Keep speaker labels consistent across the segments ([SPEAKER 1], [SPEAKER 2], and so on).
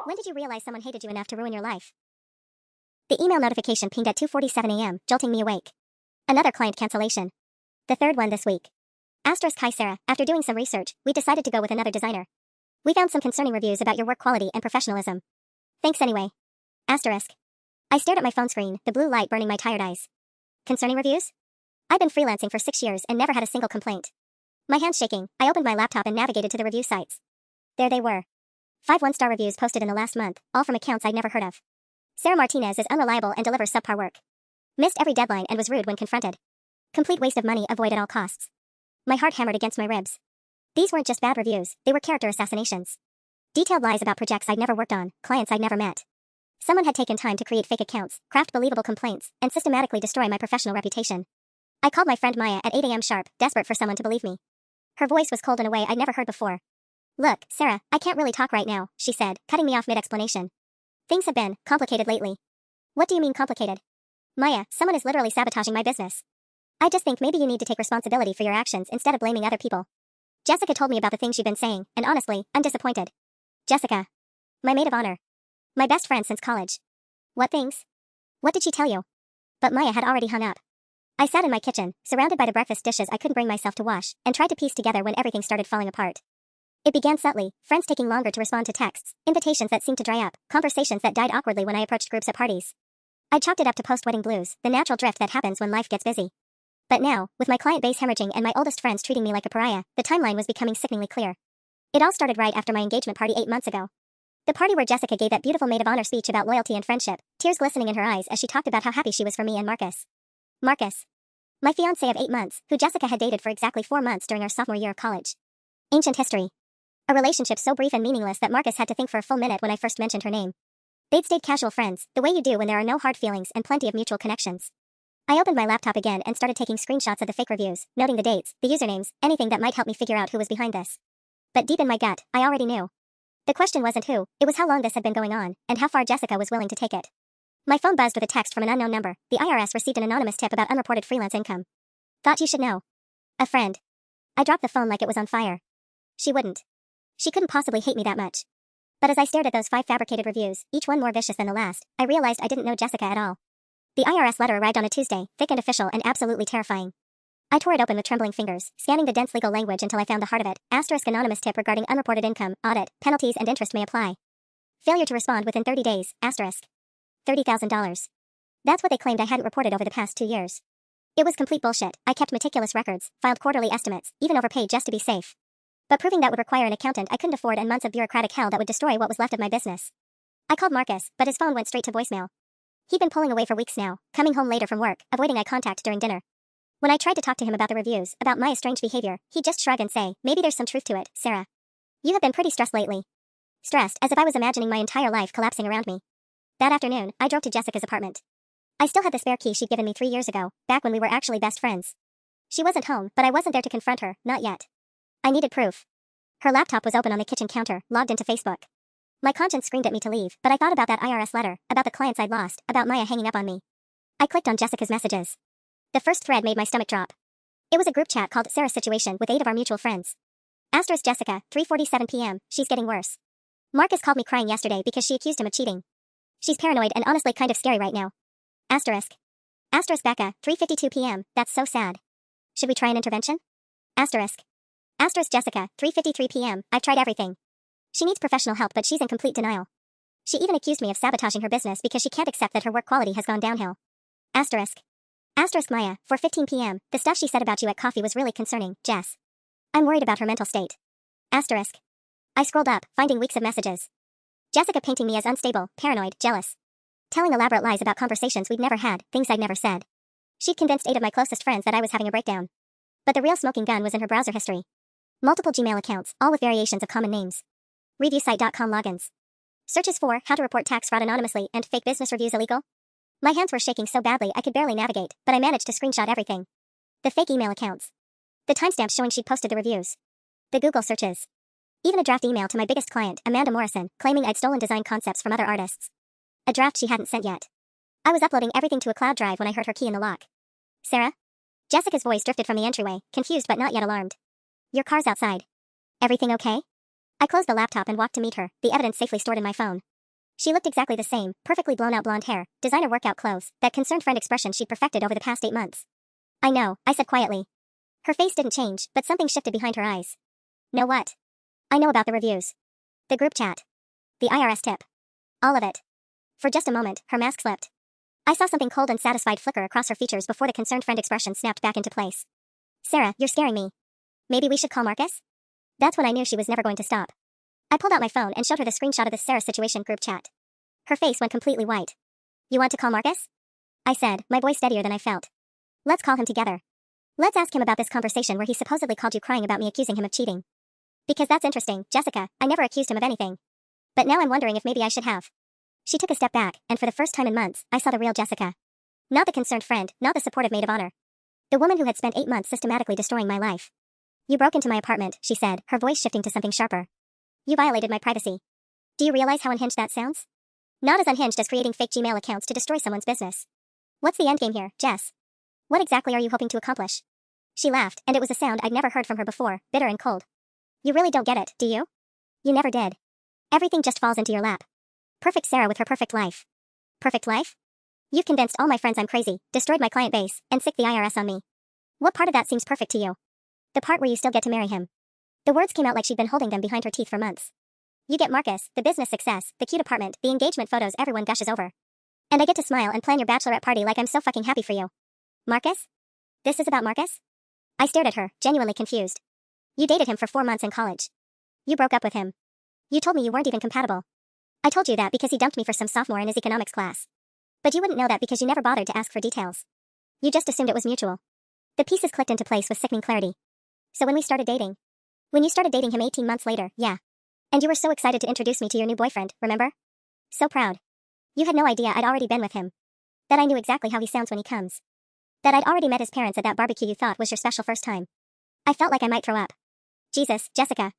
[SPEAKER 1] When did you realize someone hated you enough to ruin your life? The email notification pinged at 2:47 a.m., jolting me awake. Another client cancellation. The third one this week. Asterisk hi Sarah, after doing some research, we decided to go with another designer. We found some concerning reviews about your work quality and professionalism. Thanks anyway. Asterisk. I stared at my phone screen, the blue light burning my tired eyes. Concerning reviews? I've been freelancing for 6 years and never had a single complaint. My hands shaking, I opened my laptop and navigated to the review sites. There they were. 5 one-star reviews posted in the last month, all from accounts I'd never heard of. Sarah Martinez is unreliable and delivers subpar work. Missed every deadline and was rude when confronted. Complete waste of money, avoid at all costs. My heart hammered against my ribs. These weren't just bad reviews, they were character assassinations. Detailed lies about projects I'd never worked on, clients I'd never met. Someone had taken time to create fake accounts, craft believable complaints, and systematically destroy my professional reputation. I called my friend Maya at 8 a.m. sharp, desperate for someone to believe me. Her voice was cold in a way I'd never heard before. Look, Sarah, I can't really talk right now, she said, cutting me off mid-explanation. Things have been complicated lately. What do you mean complicated? Maya, someone is literally sabotaging my business. I just think maybe you need to take responsibility for your actions instead of blaming other people. Jessica told me about the things you've been saying, and honestly, I'm disappointed. Jessica. My maid of honor. My best friend since college. What things? What did she tell you? But Maya had already hung up. I sat in my kitchen, surrounded by the breakfast dishes I couldn't bring myself to wash, and tried to piece together when everything started falling apart. It began subtly, friends taking longer to respond to texts, invitations that seemed to dry up, conversations that died awkwardly when I approached groups at parties. I chalked it up to post-wedding blues, the natural drift that happens when life gets busy. But now, with my client base hemorrhaging and my oldest friends treating me like a pariah, the timeline was becoming sickeningly clear. It all started right after my engagement party 8 months ago. The party where Jessica gave that beautiful maid of honor speech about loyalty and friendship, tears glistening in her eyes as she talked about how happy she was for me and Marcus. Marcus. My fiancé of 8 months, who Jessica had dated for exactly 4 months during our sophomore year of college. Ancient history. A relationship so brief and meaningless that Marcus had to think for a full minute when I first mentioned her name. They'd stayed casual friends, the way you do when there are no hard feelings and plenty of mutual connections. I opened my laptop again and started taking screenshots of the fake reviews, noting the dates, the usernames, anything that might help me figure out who was behind this. But deep in my gut, I already knew. The question wasn't who, it was how long this had been going on, and how far Jessica was willing to take it. My phone buzzed with a text from an unknown number. The IRS received an anonymous tip about unreported freelance income. Thought you should know. A friend. I dropped the phone like it was on fire. She wouldn't. She couldn't possibly hate me that much. But as I stared at those 5 fabricated reviews, each one more vicious than the last, I realized I didn't know Jessica at all. The IRS letter arrived on a Tuesday, thick and official and absolutely terrifying. I tore it open with trembling fingers, scanning the dense legal language until I found the heart of it. Asterisk anonymous tip regarding unreported income, audit, penalties and interest may apply. Failure to respond within 30 days, asterisk. $30,000. That's what they claimed I hadn't reported over the past 2 years. It was complete bullshit. I kept meticulous records, filed quarterly estimates, even overpaid just to be safe. But proving that would require an accountant I couldn't afford and months of bureaucratic hell that would destroy what was left of my business. I called Marcus, but his phone went straight to voicemail. He'd been pulling away for weeks now, coming home later from work, avoiding eye contact during dinner. When I tried to talk to him about the reviews, about Maya's strange behavior, he'd just shrug and say, maybe there's some truth to it, Sarah. You have been pretty stressed lately. Stressed, as if I was imagining my entire life collapsing around me. That afternoon, I drove to Jessica's apartment. I still had the spare key she'd given me 3 years ago, back when we were actually best friends. She wasn't home, but I wasn't there to confront her, not yet. I needed proof. Her laptop was open on the kitchen counter, logged into Facebook. My conscience screamed at me to leave, but I thought about that IRS letter, about the clients I'd lost, about Maya hanging up on me. I clicked on Jessica's messages. The first thread made my stomach drop. It was a group chat called Sarah's Situation with 8 of our mutual friends. Asterisk Jessica, 3:47 p.m., she's getting worse. Marcus called me crying yesterday because she accused him of cheating. She's paranoid and honestly kind of scary right now. Asterisk. Asterisk Becca, 3:52 p.m., that's so sad. Should we try an intervention? Asterisk. Asterisk Jessica, 3:53 p.m., I've tried everything. She needs professional help but she's in complete denial. She even accused me of sabotaging her business because she can't accept that her work quality has gone downhill. Asterisk. Asterisk Maya, 4:15 p.m., the stuff she said about you at coffee was really concerning, Jess. I'm worried about her mental state. Asterisk. I scrolled up, finding weeks of messages. Jessica painting me as unstable, paranoid, jealous. Telling elaborate lies about conversations we'd never had, things I'd never said. She'd convinced 8 of my closest friends that I was having a breakdown. But the real smoking gun was in her browser history. Multiple Gmail accounts, all with variations of common names. ReviewSite.com logins. Searches for how to report tax fraud anonymously and fake business reviews illegal. My hands were shaking so badly I could barely navigate, but I managed to screenshot everything. The fake email accounts. The timestamps showing she'd posted the reviews. The Google searches. Even a draft email to my biggest client, Amanda Morrison, claiming I'd stolen design concepts from other artists. A draft she hadn't sent yet. I was uploading everything to a cloud drive when I heard her key in the lock. Sarah? Jessica's voice drifted from the entryway, confused but not yet alarmed. Your car's outside. Everything okay? I closed the laptop and walked to meet her, the evidence safely stored in my phone. She looked exactly the same, perfectly blown out blonde hair, designer workout clothes, that concerned friend expression she'd perfected over the past 8 months. I know, I said quietly. Her face didn't change, but something shifted behind her eyes. Know what? I know about the reviews. The group chat. The IRS tip. All of it. For just a moment, her mask slipped. I saw something cold and satisfied flicker across her features before the concerned friend expression snapped back into place. Sarah, you're scaring me. Maybe we should call Marcus? That's when I knew she was never going to stop. I pulled out my phone and showed her the screenshot of the Sarah situation group chat. Her face went completely white. You want to call Marcus? I said, my voice steadier than I felt. Let's call him together. Let's ask him about this conversation where he supposedly called you crying about me accusing him of cheating. Because that's interesting, Jessica, I never accused him of anything. But now I'm wondering if maybe I should have. She took a step back, and for the first time in months, I saw the real Jessica. Not the concerned friend, not the supportive maid of honor. The woman who had spent 8 months systematically destroying my life. You broke into my apartment, she said, her voice shifting to something sharper. You violated my privacy. Do you realize how unhinged that sounds? Not as unhinged as creating fake Gmail accounts to destroy someone's business. What's the endgame here, Jess? What exactly are you hoping to accomplish? She laughed, and it was a sound I'd never heard from her before, bitter and cold. You really don't get it, do you? You never did. Everything just falls into your lap. Perfect Sarah with her perfect life. Perfect life? You've convinced all my friends I'm crazy, destroyed my client base, and sicked the IRS on me. What part of that seems perfect to you? The part where you still get to marry him. The words came out like she'd been holding them behind her teeth for months. You get Marcus, the business success, the cute apartment, the engagement photos everyone gushes over. And I get to smile and plan your bachelorette party like I'm so fucking happy for you. Marcus? This is about Marcus? I stared at her, genuinely confused. You dated him for 4 months in college. You broke up with him. You told me you weren't even compatible. I told you that because he dumped me for some sophomore in his economics class. But you wouldn't know that because you never bothered to ask for details. You just assumed it was mutual. The pieces clicked into place with sickening clarity. So when we started dating? When you started dating him 18 months later, yeah. And you were so excited to introduce me to your new boyfriend, remember? So proud. You had no idea I'd already been with him. That I knew exactly how he sounds when he comes. That I'd already met his parents at that barbecue you thought was your special first time. I felt like I might throw up. Jesus, Jessica.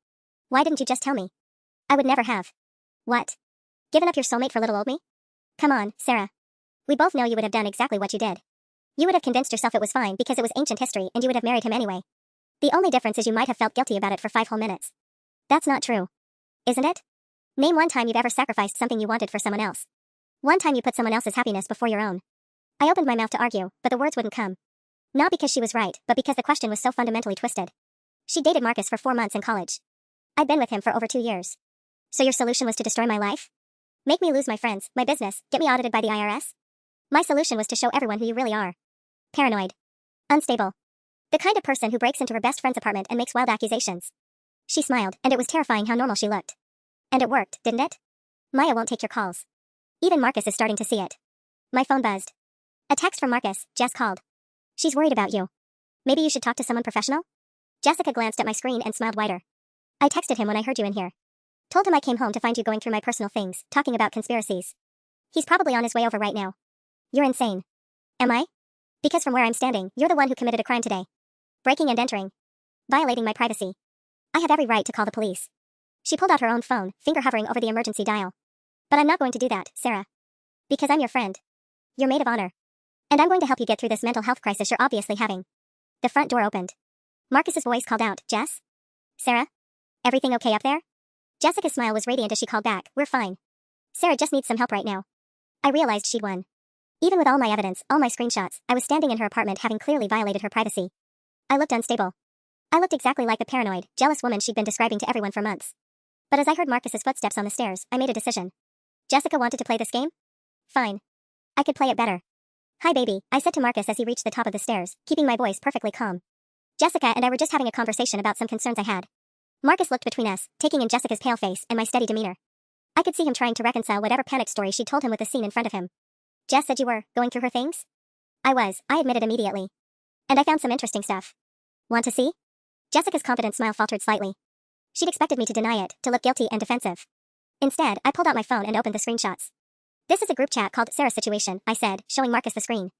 [SPEAKER 1] Why didn't you just tell me? I would never have. What? Given up your soulmate for little old me? Come on, Sarah. We both know you would have done exactly what you did. You would have convinced yourself it was fine because it was ancient history and you would have married him anyway. The only difference is you might have felt guilty about it for 5 whole minutes. That's not true. Isn't it? Name one time you've ever sacrificed something you wanted for someone else. One time you put someone else's happiness before your own. I opened my mouth to argue, but the words wouldn't come. Not because she was right, but because the question was so fundamentally twisted. She dated Marcus for 4 months in college. I'd been with him for over 2 years. So your solution was to destroy my life? Make me lose my friends, my business, get me audited by the IRS? My solution was to show everyone who you really are. Paranoid. Unstable. The kind of person who breaks into her best friend's apartment and makes wild accusations. She smiled, and it was terrifying how normal she looked. And it worked, didn't it? Maya won't take your calls. Even Marcus is starting to see it. My phone buzzed. A text from Marcus, Jess called. She's worried about you. Maybe you should talk to someone professional? Jessica glanced at my screen and smiled wider. I texted him when I heard you in here. Told him I came home to find you going through my personal things, talking about conspiracies. He's probably on his way over right now. You're insane. Am I? Because from where I'm standing, you're the one who committed a crime today. Breaking and entering. Violating my privacy. I have every right to call the police. She pulled out her own phone, finger hovering over the emergency dial. But I'm not going to do that, Sarah. Because I'm your friend. Your maid of honor. And I'm going to help you get through this mental health crisis you're obviously having. The front door opened. Marcus's voice called out, Jess? Sarah? Everything okay up there? Jessica's smile was radiant as she called back, we're fine. Sarah just needs some help right now. I realized she'd won. Even with all my evidence, all my screenshots, I was standing in her apartment having clearly violated her privacy. I looked unstable. I looked exactly like the paranoid, jealous woman she'd been describing to everyone for months. But as I heard Marcus's footsteps on the stairs, I made a decision. Jessica wanted to play this game? Fine. I could play it better. Hi baby, I said to Marcus as he reached the top of the stairs, keeping my voice perfectly calm. Jessica and I were just having a conversation about some concerns I had. Marcus looked between us, taking in Jessica's pale face and my steady demeanor. I could see him trying to reconcile whatever panic story she'd told him with the scene in front of him. Jess said you were going through her things? I was, I admitted immediately. And I found some interesting stuff. Want to see? Jessica's confident smile faltered slightly. She'd expected me to deny it, to look guilty and defensive. Instead, I pulled out my phone and opened the screenshots. This is a group chat called Sarah's Situation, I said, showing Marcus the screen.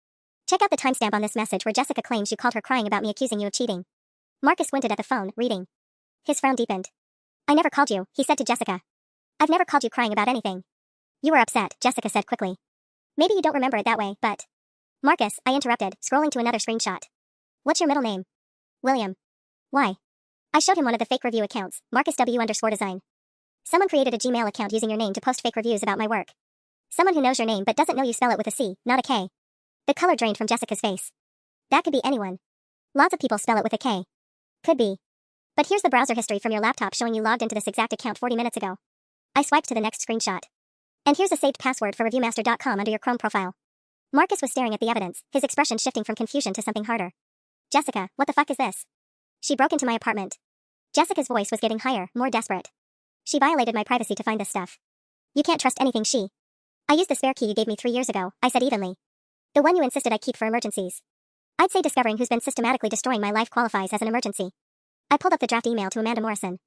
[SPEAKER 1] Check out the timestamp on this message where Jessica claims you called her crying about me accusing you of cheating. Marcus squinted at the phone, reading. His frown deepened. I never called you, he said to Jessica. I've never called you crying about anything. You were upset, Jessica said quickly. Maybe you don't remember it that way, but... Marcus, I interrupted, scrolling to another screenshot. What's your middle name? William. Why? I showed him one of the fake review accounts, Marcus W_design. Someone created a Gmail account using your name to post fake reviews about my work. Someone who knows your name but doesn't know you spell it with a C, not a K. The color drained from Jessica's face. That could be anyone. Lots of people spell it with a K. Could be. But here's the browser history from your laptop showing you logged into this exact account 40 minutes ago. I swiped to the next screenshot. And here's a saved password for reviewmaster.com under your Chrome profile. Marcus was staring at the evidence, his expression shifting from confusion to something harder. Jessica, what the fuck is this? She broke into my apartment. Jessica's voice was getting higher, more desperate. She violated my privacy to find this stuff. You can't trust anything she. I used the spare key you gave me 3 years ago, I said evenly. The one you insisted I keep for emergencies. I'd say discovering who's been systematically destroying my life qualifies as an emergency. I pulled up the draft email to Amanda Morrison.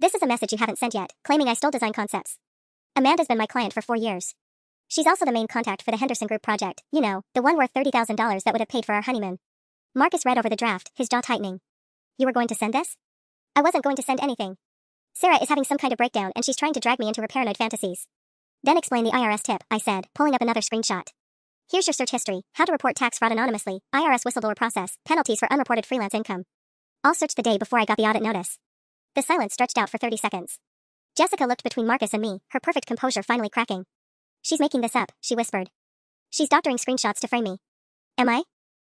[SPEAKER 1] This is a message you haven't sent yet, claiming I stole design concepts. Amanda's been my client for 4 years. She's also the main contact for the Henderson Group project, you know, the one worth $30,000 that would have paid for our honeymoon. Marcus read over the draft, his jaw tightening. You were going to send this? I wasn't going to send anything. Sarah is having some kind of breakdown and she's trying to drag me into her paranoid fantasies. Then explain the IRS tip, I said, pulling up another screenshot. Here's your search history, how to report tax fraud anonymously, IRS whistleblower process, penalties for unreported freelance income. I'll search the day before I got the audit notice. The silence stretched out for 30 seconds. Jessica looked between Marcus and me, her perfect composure finally cracking. She's making this up, she whispered. She's doctoring screenshots to frame me. Am I?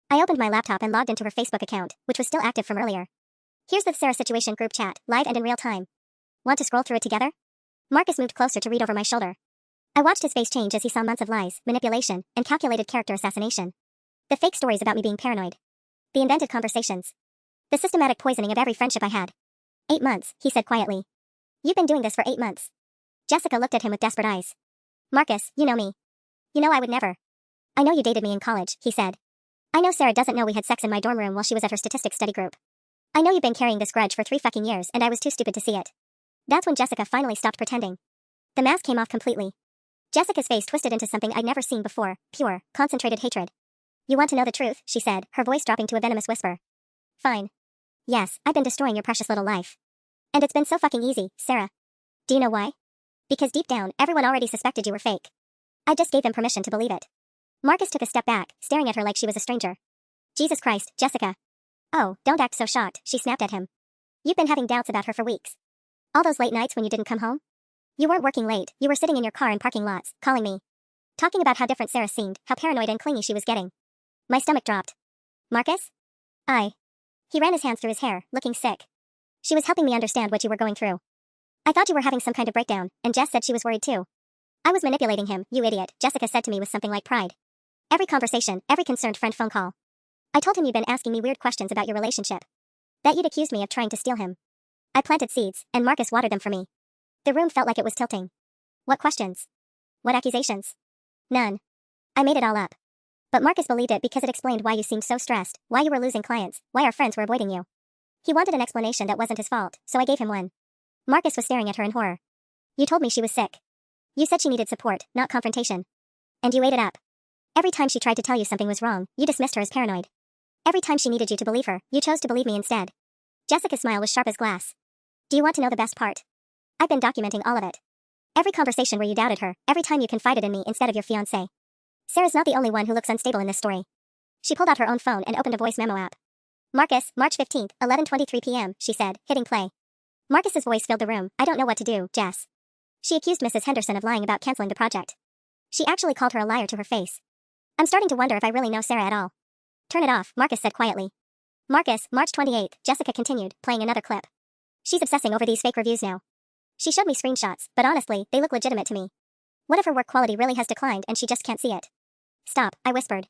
[SPEAKER 1] I opened my laptop and logged into her Facebook account, which was still active from earlier. Here's the Sarah situation group chat, live and in real time. Want to scroll through it together? Marcus moved closer to read over my shoulder. I watched his face change as he saw months of lies, manipulation, and calculated character assassination. The fake stories about me being paranoid. The invented conversations. The systematic poisoning of every friendship I had. 8 months, he said quietly. You've been doing this for 8 months. Jessica looked at him with desperate eyes. Marcus, you know me. You know I would never. I know you dated me in college, he said. I know Sarah doesn't know we had sex in my dorm room while she was at her statistics study group. I know you've been carrying this grudge for 3 fucking years and I was too stupid to see it. That's when Jessica finally stopped pretending. The mask came off completely. Jessica's face twisted into something I'd never seen before, pure, concentrated hatred. You want to know the truth, she said, her voice dropping to a venomous whisper. Fine. Yes, I've been destroying your precious little life. And it's been so fucking easy, Sarah. Do you know why? Because deep down, everyone already suspected you were fake. I just gave them permission to believe it. Marcus took a step back, staring at her like she was a stranger. Jesus Christ, Jessica. Oh, don't act so shocked, she snapped at him. You've been having doubts about her for weeks. All those late nights when you didn't come home? You weren't working late, you were sitting in your car in parking lots, calling me. Talking about how different Sarah seemed, how paranoid and clingy she was getting. My stomach dropped. Marcus? He ran his hands through his hair, looking sick. She was helping me understand what you were going through. I thought you were having some kind of breakdown, and Jess said she was worried too. I was manipulating him, you idiot, Jessica said to me with something like pride. Every conversation, every concerned friend phone call. I told him you'd been asking me weird questions about your relationship. That you'd accused me of trying to steal him. I planted seeds, and Marcus watered them for me. The room felt like it was tilting. What questions? What accusations? None. I made it all up. But Marcus believed it because it explained why you seemed so stressed, why you were losing clients, why our friends were avoiding you. He wanted an explanation that wasn't his fault, so I gave him one. Marcus was staring at her in horror. You told me she was sick. You said she needed support, not confrontation. And you ate it up. Every time she tried to tell you something was wrong, you dismissed her as paranoid. Every time she needed you to believe her, you chose to believe me instead. Jessica's smile was sharp as glass. Do you want to know the best part? I've been documenting all of it. Every conversation where you doubted her, every time you confided in me instead of your fiancé. Sarah's not the only one who looks unstable in this story. She pulled out her own phone and opened a voice memo app. Marcus, March 15th, 11:23 p.m., she said, hitting play. Marcus's voice filled the room. I don't know what to do, Jess. She accused Mrs. Henderson of lying about canceling the project. She actually called her a liar to her face. I'm starting to wonder if I really know Sarah at all. Turn it off, Marcus said quietly. Marcus, March 28th, Jessica continued, playing another clip. She's obsessing over these fake reviews now. She showed me screenshots, but honestly, they look legitimate to me. What if her work quality really has declined and she just can't see it? Stop, I whispered.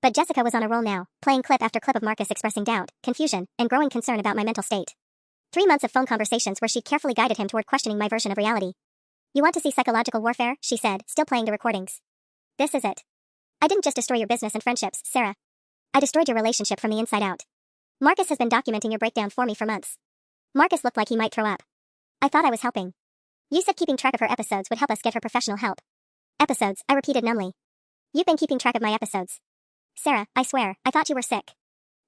[SPEAKER 1] But Jessica was on a roll now, playing clip after clip of Marcus expressing doubt, confusion, and growing concern about my mental state. 3 months of phone conversations where she'd carefully guided him toward questioning my version of reality. You want to see psychological warfare? She said, still playing the recordings. This is it. I didn't just destroy your business and friendships, Sarah. I destroyed your relationship from the inside out. Marcus has been documenting your breakdown for me for months. Marcus looked like he might throw up. I thought I was helping. You said keeping track of her episodes would help us get her professional help. Episodes, I repeated numbly. You've been keeping track of my episodes. Sarah, I swear, I thought you were sick.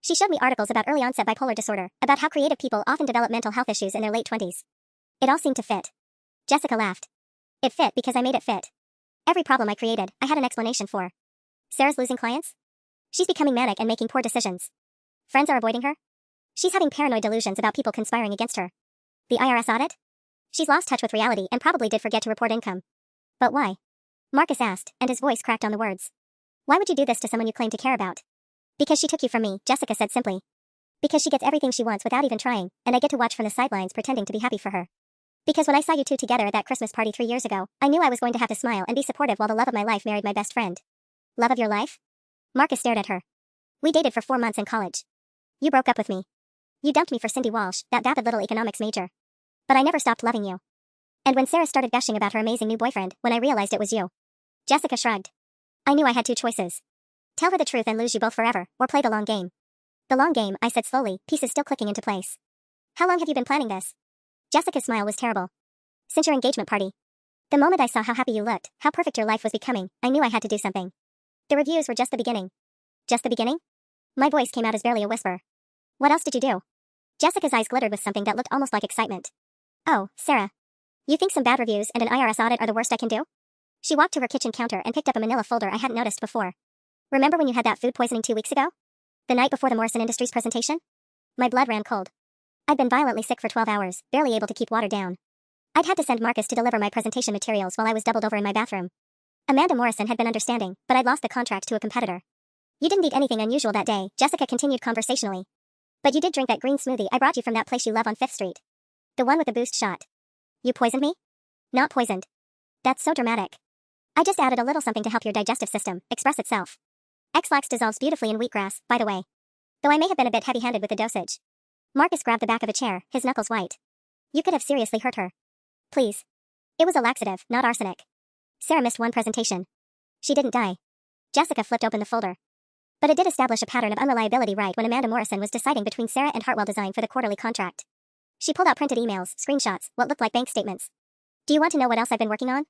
[SPEAKER 1] She showed me articles about early onset bipolar disorder, about how creative people often develop mental health issues in their late 20s. It all seemed to fit. Jessica laughed. It fit because I made it fit. Every problem I created, I had an explanation for. Sarah's losing clients? She's becoming manic and making poor decisions. Friends are avoiding her? She's having paranoid delusions about people conspiring against her. The IRS audit? She's lost touch with reality and probably did forget to report income. But why? Marcus asked, and his voice cracked on the words. Why would you do this to someone you claim to care about? Because she took you from me, Jessica said simply. Because she gets everything she wants without even trying, and I get to watch from the sidelines pretending to be happy for her. Because when I saw you two together at that Christmas party 3 years ago, I knew I was going to have to smile and be supportive while the love of my life married my best friend. Love of your life? Marcus stared at her. We dated for 4 months in college. You broke up with me. You dumped me for Cindy Walsh, that vapid little economics major. But I never stopped loving you. And when Sarah started gushing about her amazing new boyfriend, when I realized it was you. Jessica shrugged. I knew I had 2 choices. Tell her the truth and lose you both forever, or play the long game. The long game, I said slowly, pieces still clicking into place. How long have you been planning this? Jessica's smile was terrible. Since your engagement party. The moment I saw how happy you looked, how perfect your life was becoming, I knew I had to do something. The reviews were just the beginning. Just the beginning? My voice came out as barely a whisper. What else did you do? Jessica's eyes glittered with something that looked almost like excitement. Oh, Sarah. You think some bad reviews and an IRS audit are the worst I can do? She walked to her kitchen counter and picked up a manila folder I hadn't noticed before. Remember when you had that food poisoning 2 weeks ago? The night before the Morrison Industries presentation? My blood ran cold. I'd been violently sick for 12 hours, barely able to keep water down. I'd had to send Marcus to deliver my presentation materials while I was doubled over in my bathroom. Amanda Morrison had been understanding, but I'd lost the contract to a competitor. You didn't eat anything unusual that day, Jessica continued conversationally. But you did drink that green smoothie I brought you from that place you love on 5th Street. The one with the boost shot. You poisoned me? Not poisoned. That's so dramatic. I just added a little something to help your digestive system express itself. X-Lax dissolves beautifully in wheatgrass, by the way. Though I may have been a bit heavy-handed with the dosage. Marcus grabbed the back of a chair, his knuckles white. You could have seriously hurt her. Please. It was a laxative, not arsenic. Sarah missed one presentation. She didn't die. Jessica flipped open the folder. But it did establish a pattern of unreliability right when Amanda Morrison was deciding between Sarah and Hartwell Design for the quarterly contract. She pulled out printed emails, screenshots, what looked like bank statements. Do you want to know what else I've been working on?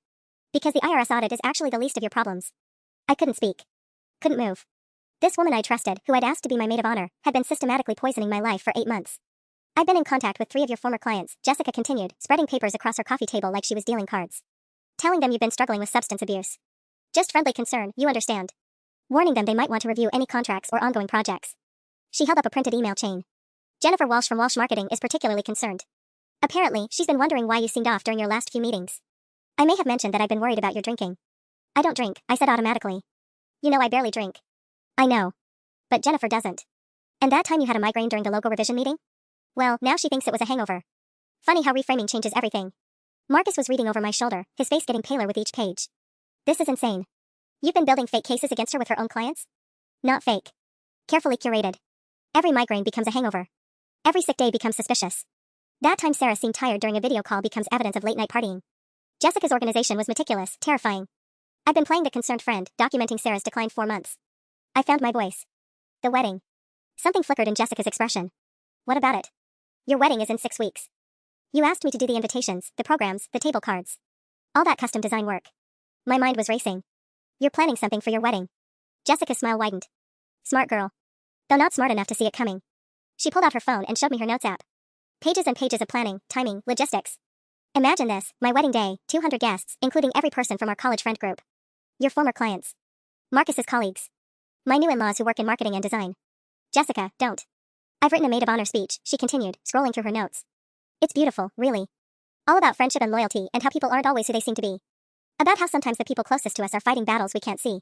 [SPEAKER 1] Because the IRS audit is actually the least of your problems. I couldn't speak. Couldn't move. This woman I trusted, who I'd asked to be my maid of honor, had been systematically poisoning my life for 8 months. I'd been in contact with 3 of your former clients, Jessica continued, spreading papers across her coffee table like she was dealing cards. Telling them you've been struggling with substance abuse. Just friendly concern, you understand. Warning them they might want to review any contracts or ongoing projects. She held up a printed email chain. Jennifer Walsh from Walsh Marketing is particularly concerned. Apparently, she's been wondering why you seemed off during your last few meetings. I may have mentioned that I've been worried about your drinking. I don't drink, I said automatically. You know I barely drink. I know. But Jennifer doesn't. And that time you had a migraine during the logo revision meeting? Well, now she thinks it was a hangover. Funny how reframing changes everything. Marcus was reading over my shoulder, his face getting paler with each page. This is insane. You've been building fake cases against her with her own clients? Not fake. Carefully curated. Every migraine becomes a hangover. Every sick day becomes suspicious. That time Sarah seemed tired during a video call becomes evidence of late-night partying. Jessica's organization was meticulous, terrifying. I've been playing the concerned friend, documenting Sarah's decline 4 months. I found my voice. The wedding. Something flickered in Jessica's expression. What about it? Your wedding is in 6 weeks. You asked me to do the invitations, the programs, the table cards. All that custom design work. My mind was racing. You're planning something for your wedding. Jessica's smile widened. Smart girl. Though not smart enough to see it coming. She pulled out her phone and showed me her notes app. Pages and pages of planning, timing, logistics. Imagine this, my wedding day, 200 guests, including every person from our college friend group. Your former clients. Marcus's colleagues. My new in-laws who work in marketing and design. Jessica, don't. I've written a maid of honor speech, she continued, scrolling through her notes. It's beautiful, really. All about friendship and loyalty and how people aren't always who they seem to be. About how sometimes the people closest to us are fighting battles we can't see.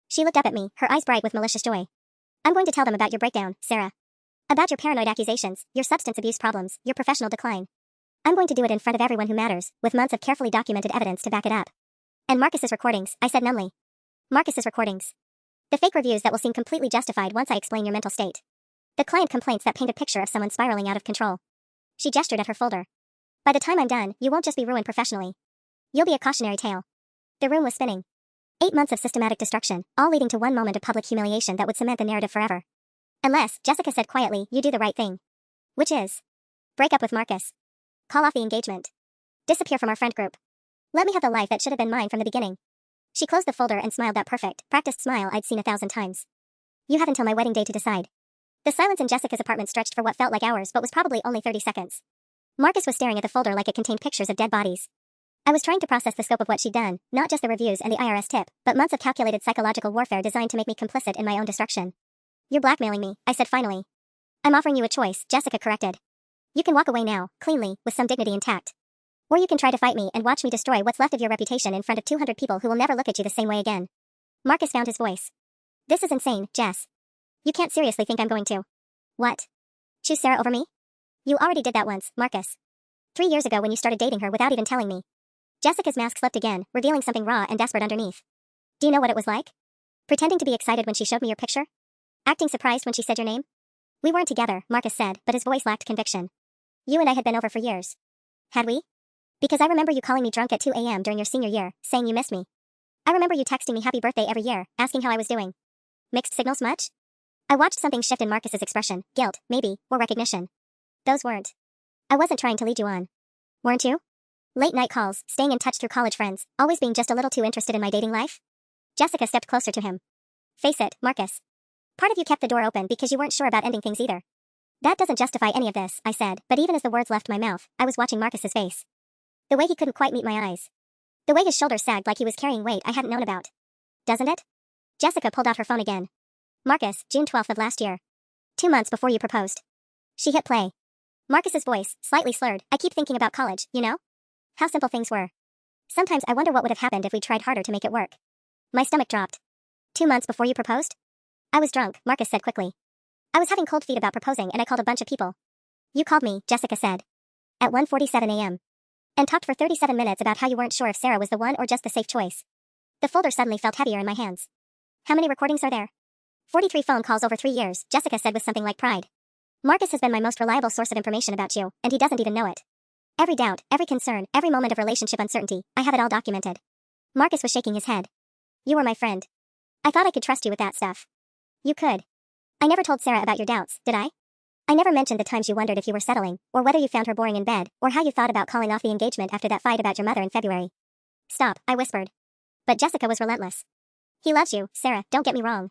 [SPEAKER 1] She looked up at me, her eyes bright with malicious joy. I'm going to tell them about your breakdown, Sarah. About your paranoid accusations, your substance abuse problems, your professional decline. I'm going to do it in front of everyone who matters, with months of carefully documented evidence to back it up. And Marcus's recordings, I said numbly. Marcus's recordings. The fake reviews that will seem completely justified once I explain your mental state. The client complaints that paint a picture of someone spiraling out of control. She gestured at her folder. By the time I'm done, you won't just be ruined professionally. You'll be a cautionary tale. The room was spinning. 8 months of systematic destruction, all leading to one moment of public humiliation that would cement the narrative forever. Unless, Jessica said quietly, you do the right thing. Which is? Break up with Marcus. Call off the engagement. Disappear from our friend group. Let me have the life that should have been mine from the beginning. She closed the folder and smiled that perfect, practiced smile I'd seen 1,000 times. You have until my wedding day to decide. The silence in Jessica's apartment stretched for what felt like hours but was probably only 30 seconds. Marcus was staring at the folder like it contained pictures of dead bodies. I was trying to process the scope of what she'd done, not just the reviews and the IRS tip, but months of calculated psychological warfare designed to make me complicit in my own destruction. You're blackmailing me, I said finally. I'm offering you a choice, Jessica corrected. You can walk away now, cleanly, with some dignity intact. Or you can try to fight me and watch me destroy what's left of your reputation in front of 200 people who will never look at you the same way again. Marcus found his voice. This is insane, Jess. You can't seriously think I'm going to. What? Choose Sarah over me? You already did that once, Marcus. 3 years ago when you started dating her without even telling me. Jessica's mask slipped again, revealing something raw and desperate underneath. Do you know what it was like? Pretending to be excited when she showed me your picture? Acting surprised when she said your name? We weren't together, Marcus said, but his voice lacked conviction. You and I had been over for years. Had we? Because I remember you calling me drunk at 2 a.m. during your senior year, saying you missed me. I remember you texting me happy birthday every year, asking how I was doing. Mixed signals much? I watched something shift in Marcus's expression, guilt, maybe, or recognition. Those weren't. I wasn't trying to lead you on. Weren't you? Late night calls, staying in touch through college friends, always being just a little too interested in my dating life? Jessica stepped closer to him. Face it, Marcus. Part of you kept the door open because you weren't sure about ending things either. That doesn't justify any of this, I said, but even as the words left my mouth, I was watching Marcus's face. The way he couldn't quite meet my eyes. The way his shoulders sagged like he was carrying weight I hadn't known about. Doesn't it? Jessica pulled out her phone again. Marcus, June 12th of last year. 2 months before you proposed. She hit play. Marcus's voice, slightly slurred. I keep thinking about college, you know? How simple things were. Sometimes I wonder what would have happened if we tried harder to make it work. My stomach dropped. 2 months before you proposed? I was drunk, Marcus said quickly. I was having cold feet about proposing and I called a bunch of people. You called me, Jessica said. At 1:47 a.m. And talked for 37 minutes about how you weren't sure if Sarah was the one or just the safe choice. The folder suddenly felt heavier in my hands. How many recordings are there? 43 phone calls over 3 years, Jessica said with something like pride. Marcus has been my most reliable source of information about you, and he doesn't even know it. Every doubt, every concern, every moment of relationship uncertainty, I have it all documented. Marcus was shaking his head. You were my friend. I thought I could trust you with that stuff. You could. I never told Sarah about your doubts, did I? I never mentioned the times you wondered if you were settling, or whether you found her boring in bed, or how you thought about calling off the engagement after that fight about your mother in February. Stop, I whispered. But Jessica was relentless. He loves you, Sarah, don't get me wrong.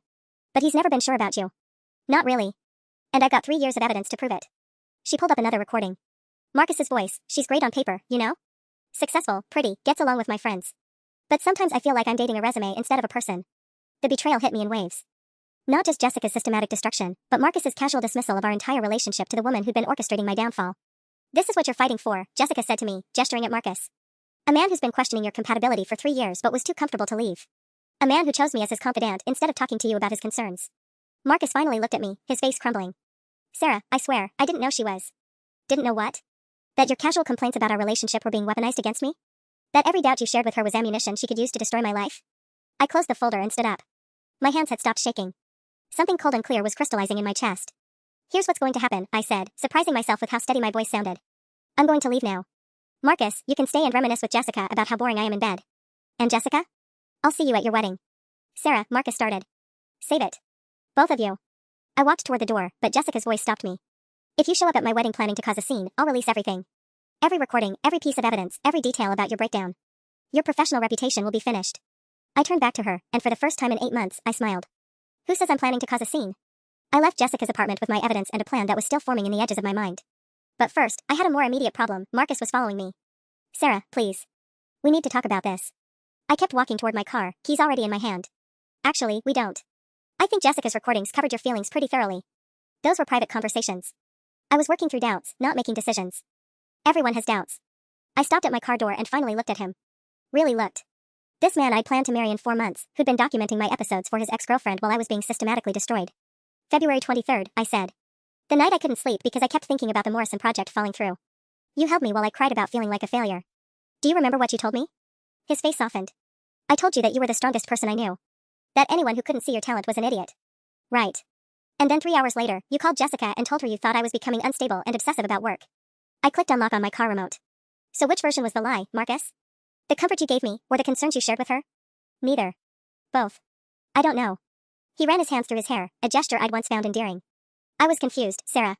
[SPEAKER 1] But he's never been sure about you. Not really. And I've got 3 years of evidence to prove it. She pulled up another recording. Marcus's voice, she's great on paper, you know? Successful, pretty, gets along with my friends. But sometimes I feel like I'm dating a resume instead of a person. The betrayal hit me in waves. Not just Jessica's systematic destruction, but Marcus's casual dismissal of our entire relationship to the woman who'd been orchestrating my downfall. This is what you're fighting for, Jessica said to me, gesturing at Marcus. A man who's been questioning your compatibility for 3 years but was too comfortable to leave. A man who chose me as his confidant instead of talking to you about his concerns. Marcus finally looked at me, his face crumbling. Sarah, I swear, I didn't know she was. Didn't know what? That your casual complaints about our relationship were being weaponized against me? That every doubt you shared with her was ammunition she could use to destroy my life? I closed the folder and stood up. My hands had stopped shaking. Something cold and clear was crystallizing in my chest. Here's what's going to happen, I said, surprising myself with how steady my voice sounded. I'm going to leave now. Marcus, you can stay and reminisce with Jessica about how boring I am in bed. And Jessica? I'll see you at your wedding. Sarah, Marcus started. Save it. Both of you. I walked toward the door, but Jessica's voice stopped me. If you show up at my wedding planning to cause a scene, I'll release everything. Every recording, every piece of evidence, every detail about your breakdown. Your professional reputation will be finished. I turned back to her, and for the first time in 8 months, I smiled. Who says I'm planning to cause a scene? I left Jessica's apartment with my evidence and a plan that was still forming in the edges of my mind. But first, I had a more immediate problem. Marcus was following me. Sarah, please. We need to talk about this. I kept walking toward my car, keys already in my hand. Actually, we don't. I think Jessica's recordings covered your feelings pretty thoroughly. Those were private conversations. I was working through doubts, not making decisions. Everyone has doubts. I stopped at my car door and finally looked at him. Really looked. This man I'd planned to marry in 4 months, who'd been documenting my episodes for his ex-girlfriend while I was being systematically destroyed. February 23rd, I said. The night I couldn't sleep because I kept thinking about the Morrison project falling through. You held me while I cried about feeling like a failure. Do you remember what you told me? His face softened. I told you that you were the strongest person I knew. That anyone who couldn't see your talent was an idiot. Right. And then 3 hours later, you called Jessica and told her you thought I was becoming unstable and obsessive about work. I clicked unlock on my car remote. So which version was the lie, Marcus? The comfort you gave me, or the concerns you shared with her? Neither. Both. I don't know. He ran his hands through his hair, a gesture I'd once found endearing. I was confused, Sarah.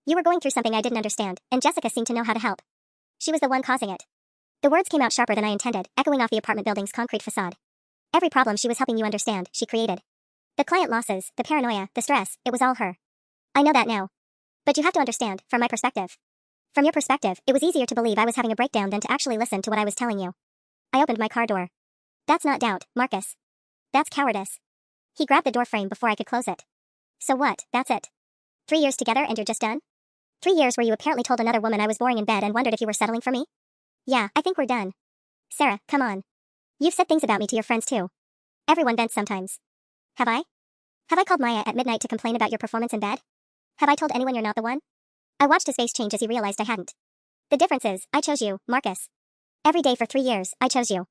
[SPEAKER 1] You were going through something I didn't understand, and Jessica seemed to know how to help. She was the one causing it. The words came out sharper than I intended, echoing off the apartment building's concrete facade. Every problem she was helping you understand, she created. The client losses, the paranoia, the stress, it was all her. I know that now. But you have to understand, from my perspective. From your perspective, it was easier to believe I was having a breakdown than to actually listen to what I was telling you. I opened my car door. That's not doubt, Marcus. That's cowardice. He grabbed the door frame before I could close it. So what, that's it? 3 years together and you're just done? 3 years where you apparently told another woman I was boring in bed and wondered if you were settling for me? Yeah, I think we're done. Sarah, come on. You've said things about me to your friends too. Everyone vents sometimes. Have I? Have I called Maya at midnight to complain about your performance in bed? Have I told anyone you're not the one? I watched his face change as he realized I hadn't. The difference is, I chose you, Marcus. Every day for 3 years, I chose you.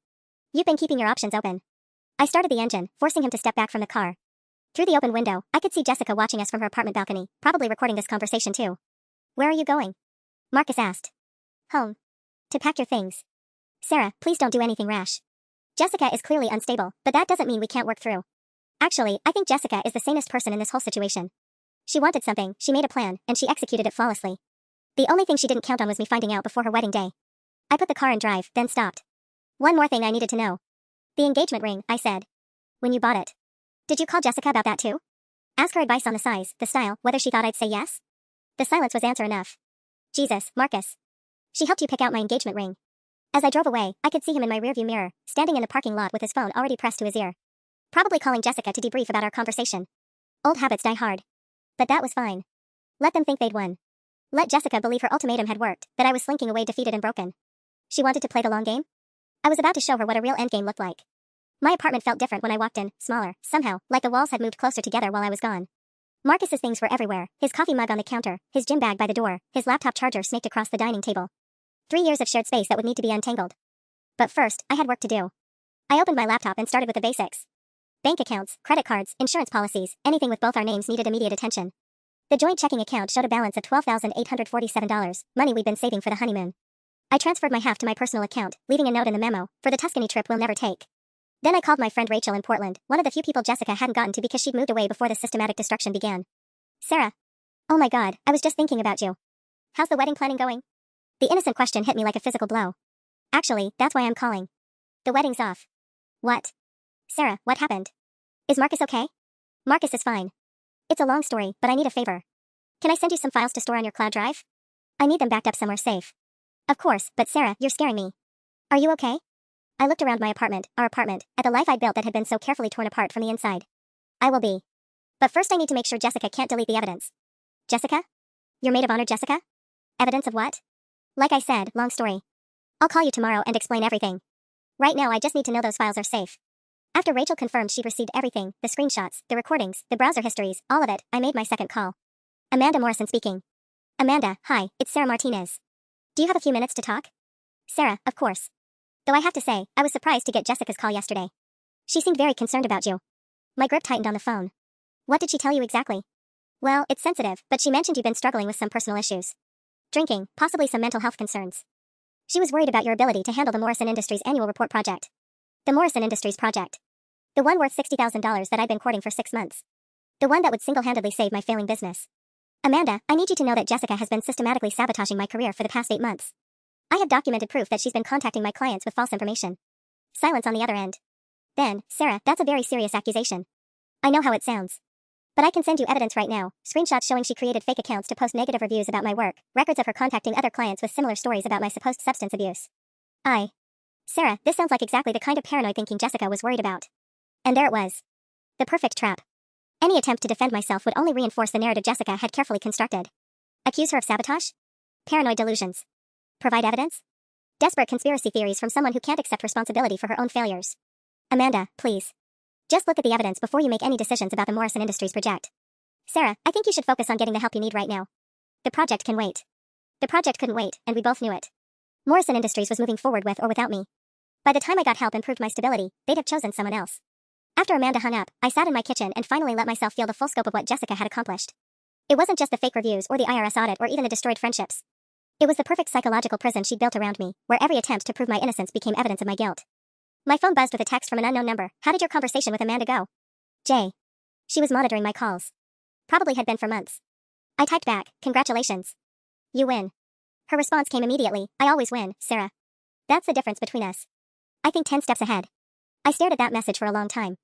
[SPEAKER 1] You've been keeping your options open. I started the engine, forcing him to step back from the car. Through the open window, I could see Jessica watching us from her apartment balcony, probably recording this conversation too. Where are you going? Marcus asked. Home. To pack your things. Sarah, please don't do anything rash. Jessica is clearly unstable, but that doesn't mean we can't work through. Actually, I think Jessica is the sanest person in this whole situation. She wanted something, she made a plan, and she executed it flawlessly. The only thing she didn't count on was me finding out before her wedding day. I put the car in drive, then stopped. One more thing I needed to know. The engagement ring, I said. When you bought it. Did you call Jessica about that too? Ask her advice on the size, the style, whether she thought I'd say yes? The silence was answer enough. Jesus, Marcus. She helped you pick out my engagement ring. As I drove away, I could see him in my rearview mirror, standing in the parking lot with his phone already pressed to his ear. Probably calling Jessica to debrief about our conversation. Old habits die hard. But that was fine. Let them think they'd won. Let Jessica believe her ultimatum had worked, that I was slinking away defeated and broken. She wanted to play the long game? I was about to show her what a real endgame looked like. My apartment felt different when I walked in, smaller, somehow, like the walls had moved closer together while I was gone. Marcus's things were everywhere, his coffee mug on the counter, his gym bag by the door, his laptop charger snaked across the dining table. 3 years of shared space that would need to be untangled. But first, I had work to do. I opened my laptop and started with the basics. Bank accounts, credit cards, insurance policies, anything with both our names needed immediate attention. The joint checking account showed a balance of $12,847, money we'd been saving for the honeymoon. I transferred my half to my personal account, leaving a note in the memo, for the Tuscany trip we'll never take. Then I called my friend Rachel in Portland, one of the few people Jessica hadn't gotten to because she'd moved away before the systematic destruction began. Sarah. Oh my God, I was just thinking about you. How's the wedding planning going? The innocent question hit me like a physical blow. Actually, that's why I'm calling. The wedding's off. What? Sarah, what happened? Is Marcus okay? Marcus is fine. It's a long story, but I need a favor. Can I send you some files to store on your cloud drive? I need them backed up somewhere safe. Of course, but Sarah, you're scaring me. Are you okay? I looked around my apartment, our apartment, at the life I'd built that had been so carefully torn apart from the inside. I will be. But first I need to make sure Jessica can't delete the evidence. Jessica? Your maid of honor Jessica? Evidence of what? Like I said, long story. I'll call you tomorrow and explain everything. Right now I just need to know those files are safe. After Rachel confirmed she'd received everything, the screenshots, the recordings, the browser histories, all of it, I made my second call. Amanda Morrison speaking. Amanda, hi, it's Sarah Martinez. Do you have a few minutes to talk? Sarah, of course. Though I have to say, I was surprised to get Jessica's call yesterday. She seemed very concerned about you. My grip tightened on the phone. What did she tell you exactly? Well, it's sensitive, but she mentioned you've been struggling with some personal issues. Drinking, possibly some mental health concerns. She was worried about your ability to handle the Morrison Industries annual report project. The Morrison Industries project. The one worth $60,000 that I'd been courting for 6 months. The one that would single-handedly save my failing business. Amanda, I need you to know that Jessica has been systematically sabotaging my career for the past 8 months. I have documented proof that she's been contacting my clients with false information. Silence on the other end. Then, Sarah, that's a very serious accusation. I know how it sounds. But I can send you evidence right now, screenshots showing she created fake accounts to post negative reviews about my work, records of her contacting other clients with similar stories about my supposed substance abuse. Sarah, this sounds like exactly the kind of paranoid thinking Jessica was worried about. And there it was. The perfect trap. Any attempt to defend myself would only reinforce the narrative Jessica had carefully constructed. Accuse her of sabotage? Paranoid delusions. Provide evidence? Desperate conspiracy theories from someone who can't accept responsibility for her own failures. Amanda, please. Just look at the evidence before you make any decisions about the Morrison Industries project. Sarah, I think you should focus on getting the help you need right now. The project can wait. The project couldn't wait, and we both knew it. Morrison Industries was moving forward with or without me. By the time I got help and proved my stability, they'd have chosen someone else. After Amanda hung up, I sat in my kitchen and finally let myself feel the full scope of what Jessica had accomplished. It wasn't just the fake reviews or the IRS audit or even the destroyed friendships. It was the perfect psychological prison she'd built around me, where every attempt to prove my innocence became evidence of my guilt. My phone buzzed with a text from an unknown number. How did your conversation with Amanda go? Jay. She was monitoring my calls. Probably had been for months. I typed back, congratulations. You win. Her response came immediately, I always win, Sarah. That's the difference between us. I think 10 steps ahead. I stared at that message for a long time.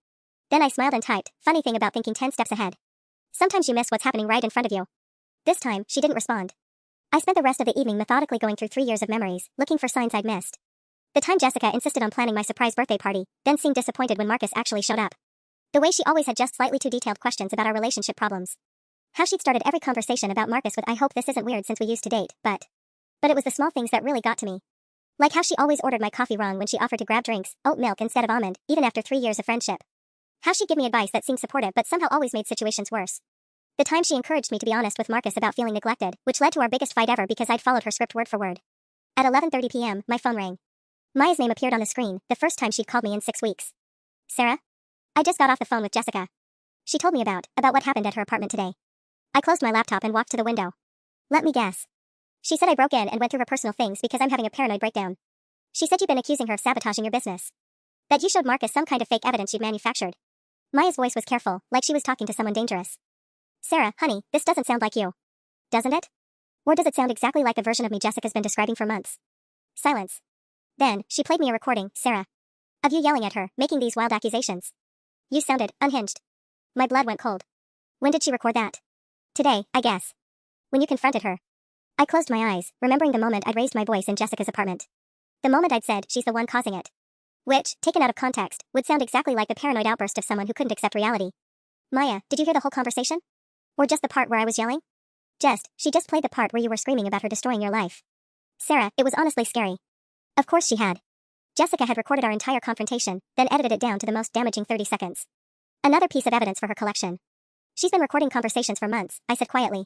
[SPEAKER 1] Then I smiled and typed, funny thing about thinking 10 steps ahead. Sometimes you miss what's happening right in front of you. This time, she didn't respond. I spent the rest of the evening methodically going through 3 years of memories, looking for signs I'd missed. The time Jessica insisted on planning my surprise birthday party, then seemed disappointed when Marcus actually showed up. The way she always had just slightly too detailed questions about our relationship problems. How she'd started every conversation about Marcus with I hope this isn't weird since we used to date, but it was the small things that really got to me. Like how she always ordered my coffee wrong when she offered to grab drinks, oat milk instead of almond, even after 3 years of friendship. How she'd give me advice that seemed supportive but somehow always made situations worse. The time she encouraged me to be honest with Marcus about feeling neglected, which led to our biggest fight ever because I'd followed her script word for word. At 11:30 p.m., my phone rang. Maya's name appeared on the screen, the first time she'd called me in 6 weeks. Sarah? I just got off the phone with Jessica. She told me about what happened at her apartment today. I closed my laptop and walked to the window. Let me guess. She said I broke in and went through her personal things because I'm having a paranoid breakdown. She said you've been accusing her of sabotaging your business. That you showed Marcus some kind of fake evidence you'd manufactured. Maya's voice was careful, like she was talking to someone dangerous. Sarah, honey, this doesn't sound like you. Doesn't it? Or does it sound exactly like the version of me Jessica's been describing for months? Silence. Then, she played me a recording, Sarah, of you yelling at her, making these wild accusations. You sounded unhinged. My blood went cold. When did she record that? Today, I guess. When you confronted her. I closed my eyes, remembering the moment I'd raised my voice in Jessica's apartment. The moment I'd said she's the one causing it. Which, taken out of context, would sound exactly like the paranoid outburst of someone who couldn't accept reality. Maya, did you hear the whole conversation? Or just the part where I was yelling? She just played the part where you were screaming about her destroying your life. Sarah, it was honestly scary. Of course she had. Jessica had recorded our entire confrontation, then edited it down to the most damaging 30 seconds. Another piece of evidence for her collection. She's been recording conversations for months, I said quietly.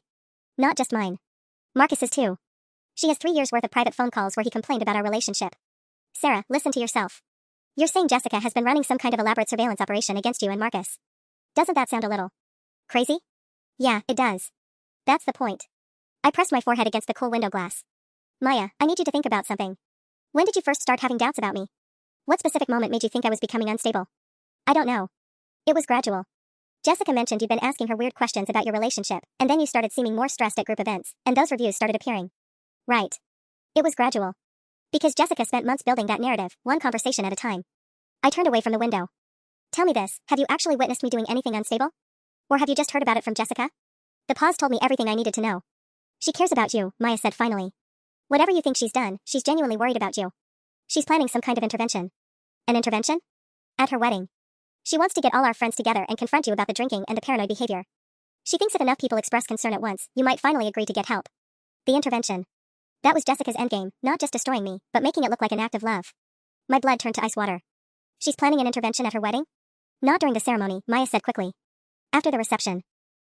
[SPEAKER 1] Not just mine. Marcus's too. She has 3 years worth of private phone calls where he complained about our relationship. Sarah, listen to yourself. You're saying Jessica has been running some kind of elaborate surveillance operation against you and Marcus. Doesn't that sound a little crazy? Yeah, it does. That's the point. I pressed my forehead against the cool window glass. Maya, I need you to think about something. When did you first start having doubts about me? What specific moment made you think I was becoming unstable? I don't know. It was gradual. Jessica mentioned you'd been asking her weird questions about your relationship, and then you started seeming more stressed at group events, and those reviews started appearing. Right. It was gradual. Because Jessica spent months building that narrative, one conversation at a time. I turned away from the window. Tell me this, have you actually witnessed me doing anything unstable? Or have you just heard about it from Jessica? The pause told me everything I needed to know. She cares about you, Maya said finally. Whatever you think she's done, she's genuinely worried about you. She's planning some kind of intervention. An intervention? At her wedding. She wants to get all our friends together and confront you about the drinking and the paranoid behavior. She thinks if enough people express concern at once, you might finally agree to get help. The intervention. That was Jessica's endgame, not just destroying me, but making it look like an act of love. My blood turned to ice water. She's planning an intervention at her wedding? Not during the ceremony, Maya said quickly. After the reception.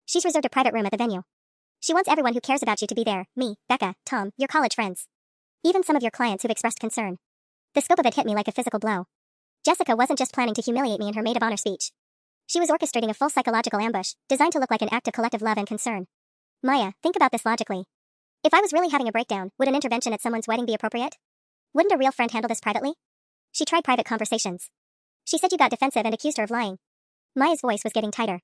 [SPEAKER 1] She's reserved a private room at the venue. She wants everyone who cares about you to be there, me, Becca, Tom, your college friends. Even some of your clients who've expressed concern. The scope of it hit me like a physical blow. Jessica wasn't just planning to humiliate me in her maid of honor speech. She was orchestrating a full psychological ambush, designed to look like an act of collective love and concern. Maya, think about this logically. If I was really having a breakdown, would an intervention at someone's wedding be appropriate? Wouldn't a real friend handle this privately? She tried private conversations. She said you got defensive and accused her of lying. Maya's voice was getting tighter.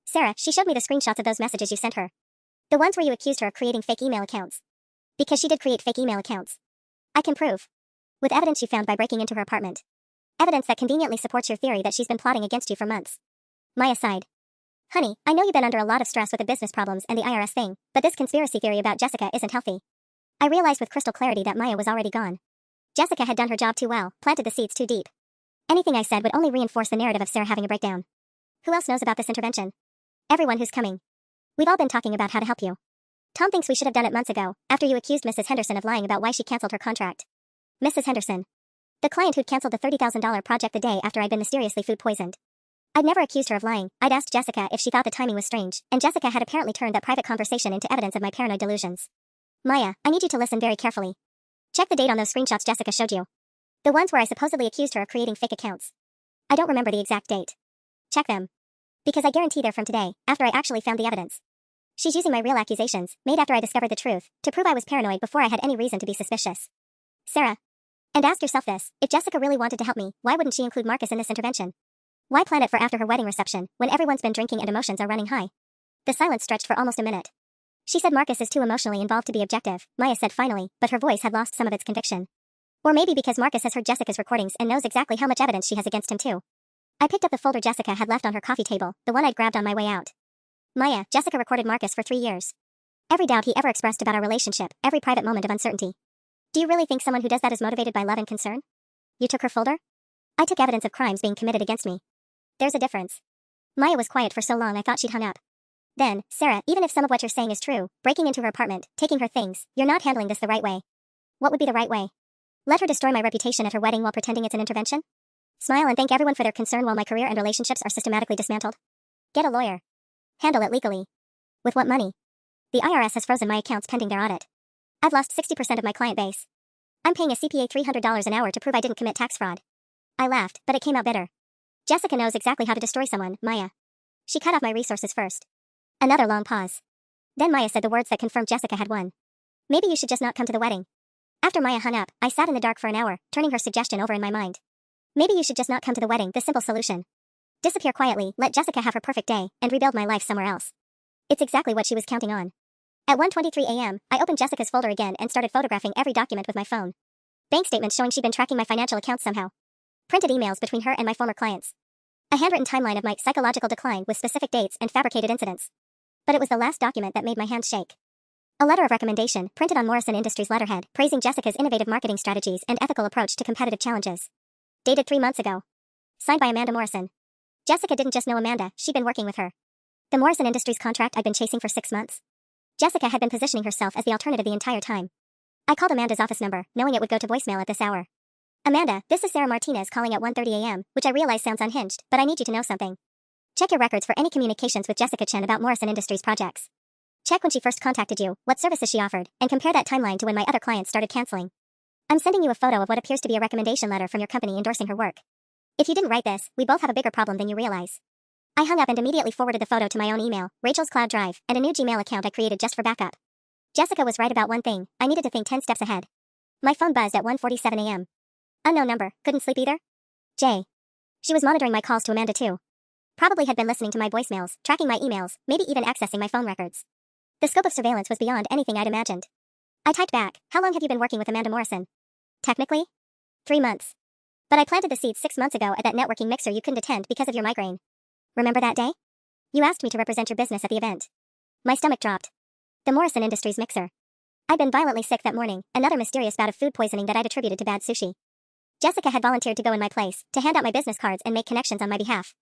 [SPEAKER 1] Sarah, she showed me the screenshots of those messages you sent her. The ones where you accused her of creating fake email accounts. Because she did create fake email accounts. I can prove. With evidence you found by breaking into her apartment. Evidence that conveniently supports your theory that she's been plotting against you for months. Maya sighed. Honey, I know you've been under a lot of stress with the business problems and the IRS thing, but this conspiracy theory about Jessica isn't healthy. I realized with crystal clarity that Maya was already gone. Jessica had done her job too well, planted the seeds too deep. Anything I said would only reinforce the narrative of Sarah having a breakdown. Who else knows about this intervention? Everyone who's coming. We've all been talking about how to help you. Tom thinks we should have done it months ago, after you accused Mrs. Henderson of lying about why she canceled her contract. Mrs. Henderson. The client who'd canceled the $30,000 project the day after I'd been mysteriously food poisoned. I'd never accused her of lying. I'd asked Jessica if she thought the timing was strange, and Jessica had apparently turned that private conversation into evidence of my paranoid delusions. Maya, I need you to listen very carefully. Check the date on those screenshots Jessica showed you. The ones where I supposedly accused her of creating fake accounts. I don't remember the exact date. Check them. Because I guarantee they're from today, after I actually found the evidence. She's using my real accusations, made after I discovered the truth, to prove I was paranoid before I had any reason to be suspicious. Sarah. And ask yourself this, if Jessica really wanted to help me, why wouldn't she include Marcus in this intervention? Why plan it for after her wedding reception, when everyone's been drinking and emotions are running high? The silence stretched for almost a minute. She said Marcus is too emotionally involved to be objective, Maya said finally, but her voice had lost some of its conviction. Or maybe because Marcus has heard Jessica's recordings and knows exactly how much evidence she has against him too. I picked up the folder Jessica had left on her coffee table, the one I'd grabbed on my way out. Maya, Jessica recorded Marcus for 3 years. Every doubt he ever expressed about our relationship, every private moment of uncertainty. Do you really think someone who does that is motivated by love and concern? You took her folder? I took evidence of crimes being committed against me. There's a difference. Maya was quiet for so long I thought she'd hung up. Then, Sarah, even if some of what you're saying is true, breaking into her apartment, taking her things, you're not handling this the right way. What would be the right way? Let her destroy my reputation at her wedding while pretending it's an intervention? Smile and thank everyone for their concern while my career and relationships are systematically dismantled? Get a lawyer. Handle it legally. With what money? The IRS has frozen my accounts pending their audit. I've lost 60% of my client base. I'm paying a CPA $300 an hour to prove I didn't commit tax fraud. I laughed, but it came out bitter. Jessica knows exactly how to destroy someone, Maya. She cut off my resources first. Another long pause. Then Maya said the words that confirmed Jessica had won. Maybe you should just not come to the wedding. After Maya hung up, I sat in the dark for an hour, turning her suggestion over in my mind. Maybe you should just not come to the wedding, the simple solution. Disappear quietly, let Jessica have her perfect day, and rebuild my life somewhere else. It's exactly what she was counting on. At 1:23 a.m., I opened Jessica's folder again and started photographing every document with my phone. Bank statements showing she'd been tracking my financial accounts somehow. Printed emails between her and my former clients. A handwritten timeline of my psychological decline with specific dates and fabricated incidents. But it was the last document that made my hands shake. A letter of recommendation, printed on Morrison Industries letterhead, praising Jessica's innovative marketing strategies and ethical approach to competitive challenges. Dated 3 months ago. Signed by Amanda Morrison. Jessica didn't just know Amanda, she'd been working with her. The Morrison Industries contract I'd been chasing for 6 months. Jessica had been positioning herself as the alternative the entire time. I called Amanda's office number, knowing it would go to voicemail at this hour. Amanda, this is Sarah Martinez calling at 1:30 a.m., which I realize sounds unhinged, but I need you to know something. Check your records for any communications with Jessica Chen about Morrison Industries projects. Check when she first contacted you, what services she offered, and compare that timeline to when my other clients started canceling. I'm sending you a photo of what appears to be a recommendation letter from your company endorsing her work. If you didn't write this, we both have a bigger problem than you realize. I hung up and immediately forwarded the photo to my own email, Rachel's Cloud Drive, and a new Gmail account I created just for backup. Jessica was right about one thing, I needed to think 10 steps ahead. My phone buzzed at 1:47 a.m. Unknown number, couldn't sleep either? Jay. She was monitoring my calls to Amanda too. Probably had been listening to my voicemails, tracking my emails, maybe even accessing my phone records. The scope of surveillance was beyond anything I'd imagined. I typed back, how long have you been working with Amanda Morrison? Technically? 3 months. But I planted the seeds 6 months ago at that networking mixer you couldn't attend because of your migraine. Remember that day? You asked me to represent your business at the event. My stomach dropped. The Morrison Industries mixer. I'd been violently sick that morning, another mysterious bout of food poisoning that I'd attributed to bad sushi. Jessica had volunteered to go in my place, to hand out my business cards and make connections on my behalf.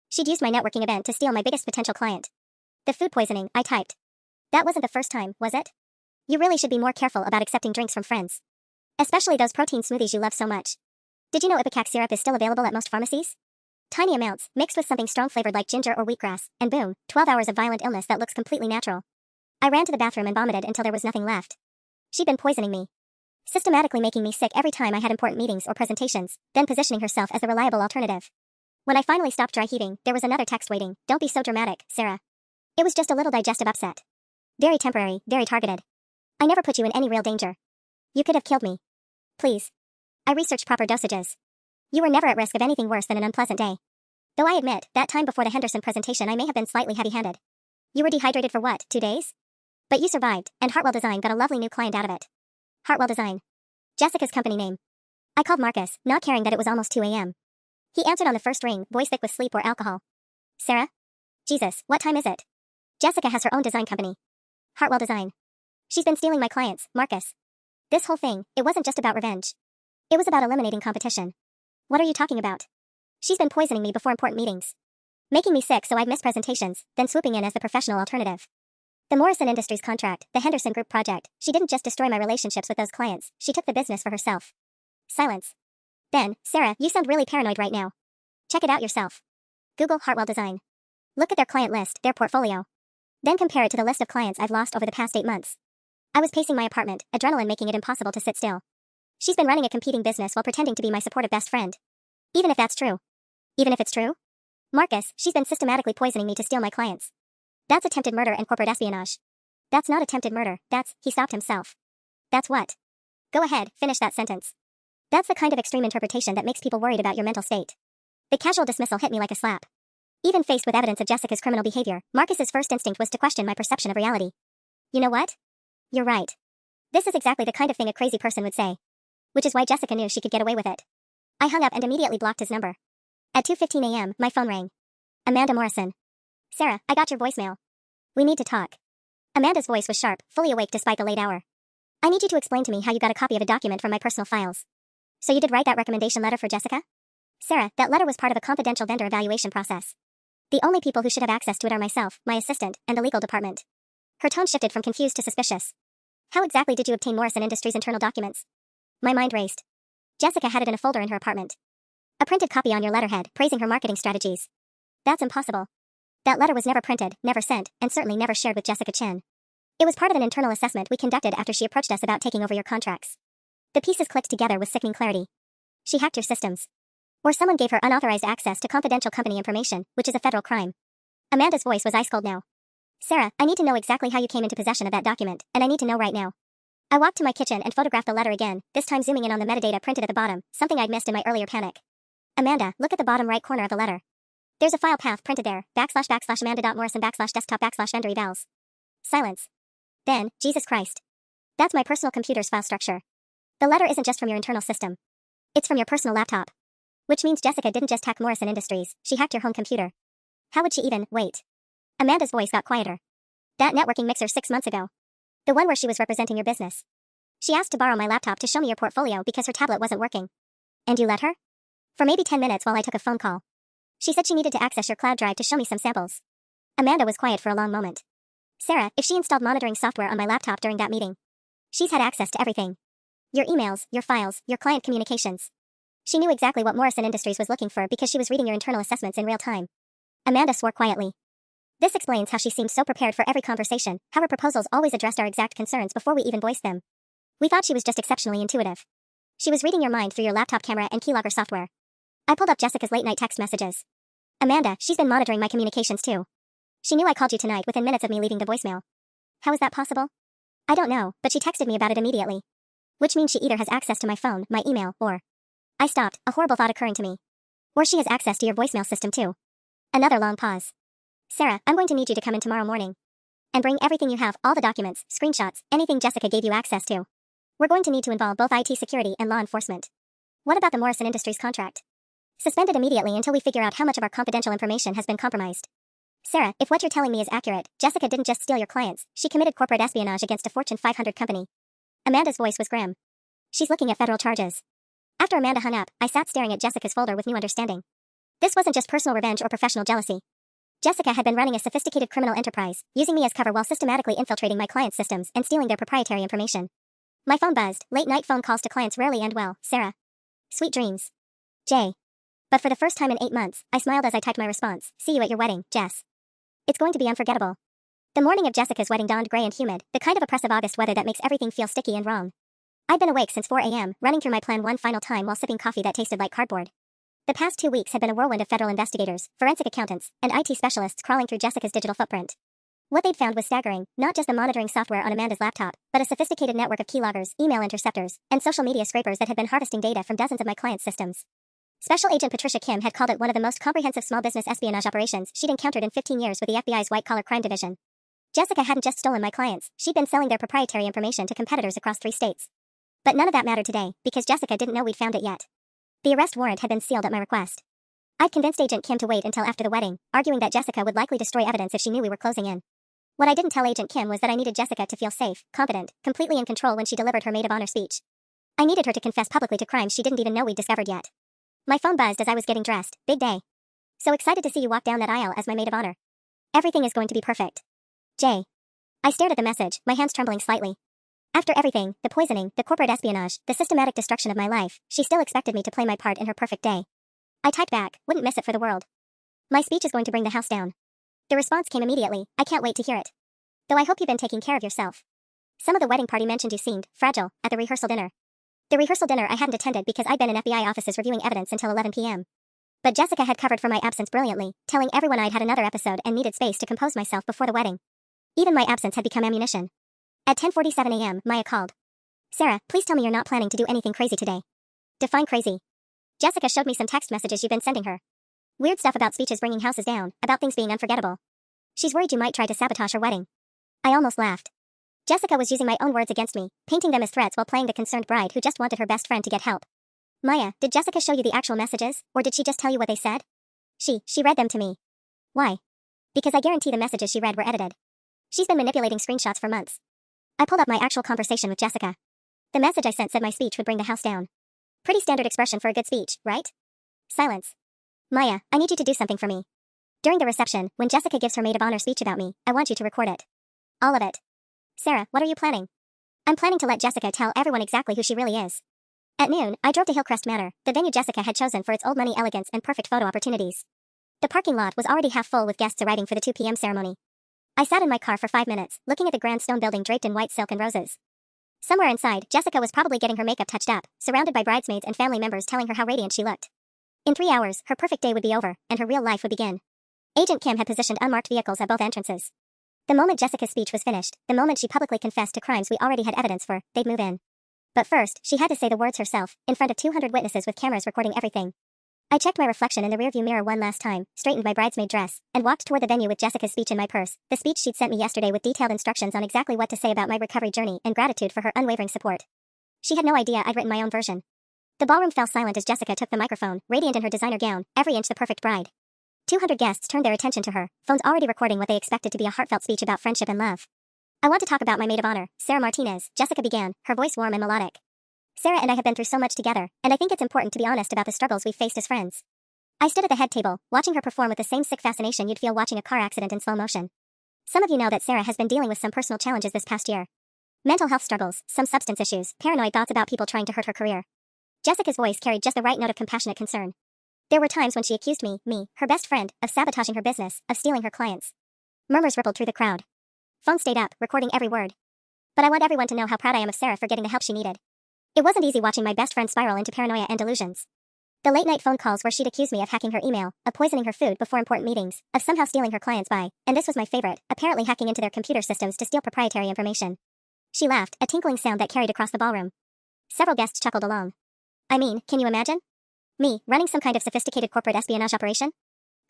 [SPEAKER 1] She'd used my networking event to steal my biggest potential client. The food poisoning, I typed. That wasn't the first time, was it? You really should be more careful about accepting drinks from friends. Especially those protein smoothies you love so much. Did you know Ipecac syrup is still available at most pharmacies? Tiny amounts, mixed with something strong flavored like ginger or wheatgrass, and boom, 12 hours of violent illness that looks completely natural. I ran to the bathroom and vomited until there was nothing left. She'd been poisoning me. Systematically making me sick every time I had important meetings or presentations, then positioning herself as a reliable alternative. When I finally stopped dry heaving, there was another text waiting, don't be so dramatic, Sarah. It was just a little digestive upset. Very temporary, very targeted. I never put you in any real danger. You could have killed me. Please. I researched proper dosages. You were never at risk of anything worse than an unpleasant day. Though I admit, that time before the Henderson presentation I may have been slightly heavy-handed. You were dehydrated for what, 2 days? But you survived, and Hartwell Design got a lovely new client out of it. Hartwell Design. Jessica's company name. I called Marcus, not caring that it was almost 2 a.m. He answered on the first ring, voice thick with sleep or alcohol. Sarah? Jesus, what time is it? Jessica has her own design company. Hartwell Design. She's been stealing my clients, Marcus. This whole thing, it wasn't just about revenge. It was about eliminating competition. What are you talking about? She's been poisoning me before important meetings. Making me sick so I'd miss presentations, then swooping in as the professional alternative. The Morrison Industries contract, the Henderson Group project, she didn't just destroy my relationships with those clients, she took the business for herself. Silence. Then, Sarah, you sound really paranoid right now. Check it out yourself. Google Hartwell Design. Look at their client list, their portfolio. Then compare it to the list of clients I've lost over the past 8 months. I was pacing my apartment, adrenaline making it impossible to sit still. She's been running a competing business while pretending to be my supportive best friend. Even if that's true. Even if it's true? Marcus, she's been systematically poisoning me to steal my clients. That's attempted murder and corporate espionage. That's not attempted murder, he stopped himself. That's what? Go ahead, finish that sentence. That's the kind of extreme interpretation that makes people worried about your mental state. The casual dismissal hit me like a slap. Even faced with evidence of Jessica's criminal behavior, Marcus's first instinct was to question my perception of reality. You know what? You're right. This is exactly the kind of thing a crazy person would say. Which is why Jessica knew she could get away with it. I hung up and immediately blocked his number. At 2:15 a.m., my phone rang. Amanda Morrison. Sarah, I got your voicemail. We need to talk. Amanda's voice was sharp, fully awake despite the late hour. I need you to explain to me how you got a copy of a document from my personal files. So you did write that recommendation letter for Jessica? Sarah, that letter was part of a confidential vendor evaluation process. The only people who should have access to it are myself, my assistant, and the legal department. Her tone shifted from confused to suspicious. How exactly did you obtain Morrison Industries' internal documents? My mind raced. Jessica had it in a folder in her apartment. A printed copy on your letterhead, praising her marketing strategies. That's impossible. That letter was never printed, never sent, and certainly never shared with Jessica Chin. It was part of an internal assessment we conducted after she approached us about taking over your contracts. The pieces clicked together with sickening clarity. She hacked your systems. Or someone gave her unauthorized access to confidential company information, which is a federal crime. Amanda's voice was ice cold now. Sarah, I need to know exactly how you came into possession of that document, and I need to know right now. I walked to my kitchen and photographed the letter again, this time zooming in on the metadata printed at the bottom, something I'd missed in my earlier panic. Amanda, look at the bottom right corner of the letter. There's a file path printed there, / Amanda.Morrison / desktop / vendor evals. Silence. Then, Jesus Christ. That's my personal computer's file structure. The letter isn't just from your internal system. It's from your personal laptop. Which means Jessica didn't just hack Morrison Industries, she hacked your home computer. How would she even, wait. Amanda's voice got quieter. That networking mixer 6 months ago. The one where she was representing your business. She asked to borrow my laptop to show me your portfolio because her tablet wasn't working. And you let her? For maybe 10 minutes while I took a phone call. She said she needed to access your cloud drive to show me some samples. Amanda was quiet for a long moment. Sarah, if she installed monitoring software on my laptop during that meeting. She's had access to everything. Your emails, your files, your client communications. She knew exactly what Morrison Industries was looking for because she was reading your internal assessments in real time. Amanda swore quietly. This explains how she seemed so prepared for every conversation, how her proposals always addressed our exact concerns before we even voiced them. We thought she was just exceptionally intuitive. She was reading your mind through your laptop camera and keylogger software. I pulled up Jessica's late-night text messages. Amanda, she's been monitoring my communications too. She knew I called you tonight within minutes of me leaving the voicemail. How is that possible? I don't know, but she texted me about it immediately. Which means she either has access to my phone, my email, or... I stopped, a horrible thought occurring to me. Or she has access to your voicemail system too. Another long pause. Sarah, I'm going to need you to come in tomorrow morning. And bring everything you have, all the documents, screenshots, anything Jessica gave you access to. We're going to need to involve both IT security and law enforcement. What about the Morrison Industries contract? Suspended immediately until we figure out how much of our confidential information has been compromised. Sarah, if what you're telling me is accurate, Jessica didn't just steal your clients, she committed corporate espionage against a Fortune 500 company. Amanda's voice was grim. She's looking at federal charges. After Amanda hung up, I sat staring at Jessica's folder with new understanding. This wasn't just personal revenge or professional jealousy. Jessica had been running a sophisticated criminal enterprise, using me as cover while systematically infiltrating my clients' systems and stealing their proprietary information. My phone buzzed, late-night phone calls to clients rarely end well, Sarah. Sweet dreams. Jay. But for the first time in 8 months, I smiled as I typed my response, see you at your wedding, Jess. It's going to be unforgettable. The morning of Jessica's wedding dawned gray and humid, the kind of oppressive August weather that makes everything feel sticky and wrong. I'd been awake since 4 a.m., running through my plan one final time while sipping coffee that tasted like cardboard. The past 2 weeks had been a whirlwind of federal investigators, forensic accountants, and IT specialists crawling through Jessica's digital footprint. What they'd found was staggering, not just the monitoring software on Amanda's laptop, but a sophisticated network of keyloggers, email interceptors, and social media scrapers that had been harvesting data from dozens of my clients' systems. Special Agent Patricia Kim had called it one of the most comprehensive small business espionage operations she'd encountered in 15 years with the FBI's white-collar crime division. Jessica hadn't just stolen my clients, she'd been selling their proprietary information to competitors across 3 states. But none of that mattered today, because Jessica didn't know we'd found it yet. The arrest warrant had been sealed at my request. I'd convinced Agent Kim to wait until after the wedding, arguing that Jessica would likely destroy evidence if she knew we were closing in. What I didn't tell Agent Kim was that I needed Jessica to feel safe, confident, completely in control when she delivered her maid of honor speech. I needed her to confess publicly to crimes she didn't even know we'd discovered yet. My phone buzzed as I was getting dressed. Big day. So excited to see you walk down that aisle as my maid of honor. Everything is going to be perfect. Jay. I stared at the message, my hands trembling slightly. After everything, the poisoning, the corporate espionage, the systematic destruction of my life, she still expected me to play my part in her perfect day. I typed back, wouldn't miss it for the world. My speech is going to bring the house down. The response came immediately, I can't wait to hear it. Though I hope you've been taking care of yourself. Some of the wedding party mentioned you seemed fragile at the rehearsal dinner. The rehearsal dinner I hadn't attended because I'd been in FBI offices reviewing evidence until 11 p.m. But Jessica had covered for my absence brilliantly, telling everyone I'd had another episode and needed space to compose myself before the wedding. Even my absence had become ammunition. At 10:47 a.m., Maya called. Sarah, please tell me you're not planning to do anything crazy today. Define crazy. Jessica showed me some text messages you've been sending her. Weird stuff about speeches bringing houses down, about things being unforgettable. She's worried you might try to sabotage her wedding. I almost laughed. Jessica was using my own words against me, painting them as threats while playing the concerned bride who just wanted her best friend to get help. Maya, did Jessica show you the actual messages, or did she just tell you what they said? She read them to me. Why? Because I guarantee the messages she read were edited. She's been manipulating screenshots for months. I pulled up my actual conversation with Jessica. The message I sent said my speech would bring the house down. Pretty standard expression for a good speech, right? Silence. Maya, I need you to do something for me. During the reception, when Jessica gives her maid of honor speech about me, I want you to record it. All of it. Sarah, what are you planning? I'm planning to let Jessica tell everyone exactly who she really is. At noon, I drove to Hillcrest Manor, the venue Jessica had chosen for its old money elegance and perfect photo opportunities. The parking lot was already half full with guests arriving for the 2 p.m. ceremony. I sat in my car for 5 minutes, looking at the grand stone building draped in white silk and roses. Somewhere inside, Jessica was probably getting her makeup touched up, surrounded by bridesmaids and family members telling her how radiant she looked. In 3 hours, her perfect day would be over, and her real life would begin. Agent Kim had positioned unmarked vehicles at both entrances. The moment Jessica's speech was finished, the moment she publicly confessed to crimes we already had evidence for, they'd move in. But first, she had to say the words herself, in front of 200 witnesses with cameras recording everything. I checked my reflection in the rearview mirror one last time, straightened my bridesmaid dress, and walked toward the venue with Jessica's speech in my purse, the speech she'd sent me yesterday with detailed instructions on exactly what to say about my recovery journey and gratitude for her unwavering support. She had no idea I'd written my own version. The ballroom fell silent as Jessica took the microphone, radiant in her designer gown, every inch the perfect bride. 200 guests turned their attention to her, phones already recording what they expected to be a heartfelt speech about friendship and love. I want to talk about my maid of honor, Sarah Martinez, Jessica began, her voice warm and melodic. Sarah and I have been through so much together, and I think it's important to be honest about the struggles we've faced as friends. I stood at the head table, watching her perform with the same sick fascination you'd feel watching a car accident in slow motion. Some of you know that Sarah has been dealing with some personal challenges this past year. Mental health struggles, some substance issues, paranoid thoughts about people trying to hurt her career. Jessica's voice carried just the right note of compassionate concern. There were times when she accused me, her best friend, of sabotaging her business, of stealing her clients. Murmurs rippled through the crowd. Phone stayed up, recording every word. But I want everyone to know how proud I am of Sarah for getting the help she needed. It wasn't easy watching my best friend spiral into paranoia and delusions. The late-night phone calls where she'd accuse me of hacking her email, of poisoning her food before important meetings, of somehow stealing her clients by, and this was my favorite, apparently hacking into their computer systems to steal proprietary information. She laughed, a tinkling sound that carried across the ballroom. Several guests chuckled along. I mean, can you imagine? Me, running some kind of sophisticated corporate espionage operation?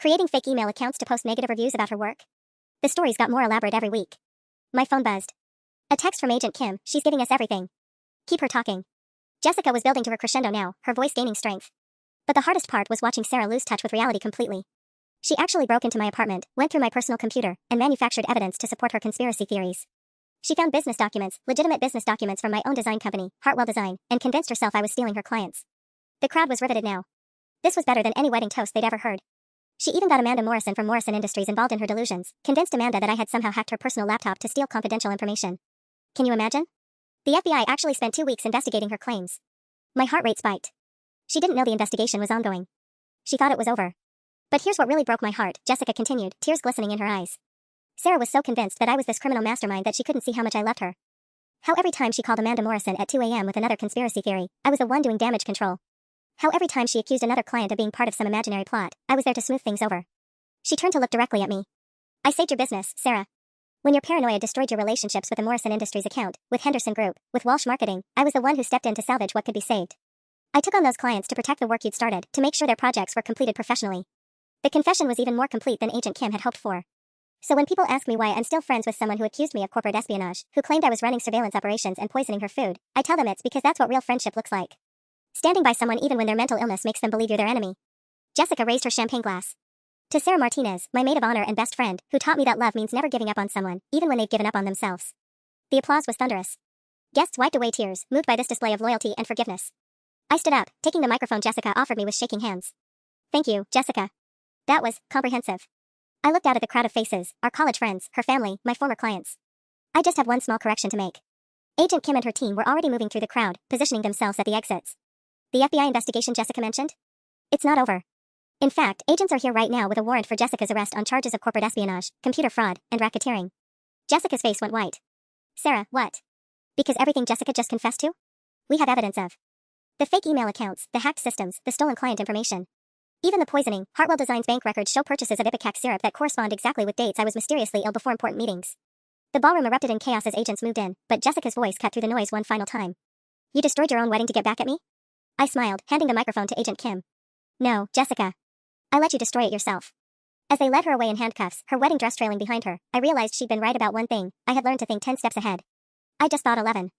[SPEAKER 1] Creating fake email accounts to post negative reviews about her work? The stories got more elaborate every week. My phone buzzed. A text from Agent Kim, she's giving us everything. Keep her talking. Jessica was building to her crescendo now, her voice gaining strength. But the hardest part was watching Sarah lose touch with reality completely. She actually broke into my apartment, went through my personal computer, and manufactured evidence to support her conspiracy theories. She found business documents, legitimate business documents from my own design company, Hartwell Design, and convinced herself I was stealing her clients. The crowd was riveted now. This was better than any wedding toast they'd ever heard. She even got Amanda Morrison from Morrison Industries involved in her delusions, convinced Amanda that I had somehow hacked her personal laptop to steal confidential information. Can you imagine? The FBI actually spent 2 weeks investigating her claims. My heart rate spiked. She didn't know the investigation was ongoing. She thought it was over. But here's what really broke my heart, Jessica continued, tears glistening in her eyes. Sarah was so convinced that I was this criminal mastermind that she couldn't see how much I loved her. How every time she called Amanda Morrison at 2 a.m. with another conspiracy theory, I was the one doing damage control. How every time she accused another client of being part of some imaginary plot, I was there to smooth things over. She turned to look directly at me. I saved your business, Sarah. When your paranoia destroyed your relationships with the Morrison Industries account, with Henderson Group, with Walsh Marketing, I was the one who stepped in to salvage what could be saved. I took on those clients to protect the work you'd started, to make sure their projects were completed professionally. The confession was even more complete than Agent Kim had hoped for. So when people ask me why I'm still friends with someone who accused me of corporate espionage, who claimed I was running surveillance operations and poisoning her food, I tell them it's because that's what real friendship looks like. Standing by someone even when their mental illness makes them believe you're their enemy. Jessica raised her champagne glass. To Sarah Martinez, my maid of honor and best friend, who taught me that love means never giving up on someone, even when they've given up on themselves. The applause was thunderous. Guests wiped away tears, moved by this display of loyalty and forgiveness. I stood up, taking the microphone Jessica offered me with shaking hands. Thank you, Jessica. That was comprehensive. I looked out at the crowd of faces, our college friends, her family, my former clients. I just have one small correction to make. Agent Kim and her team were already moving through the crowd, positioning themselves at the exits. The FBI investigation Jessica mentioned? It's not over. In fact, agents are here right now with a warrant for Jessica's arrest on charges of corporate espionage, computer fraud, and racketeering. Jessica's face went white. Sarah, what? Because everything Jessica just confessed to? We have evidence of. The fake email accounts, the hacked systems, the stolen client information. Even the poisoning, Hartwell Design's bank records show purchases of Ipecac syrup that correspond exactly with dates I was mysteriously ill before important meetings. The ballroom erupted in chaos as agents moved in, but Jessica's voice cut through the noise one final time. You destroyed your own wedding to get back at me? I smiled, handing the microphone to Agent Kim. No, Jessica. I let you destroy it yourself. As they led her away in handcuffs, her wedding dress trailing behind her, I realized she'd been right about one thing. I had learned to think 10 steps ahead. I just thought 11.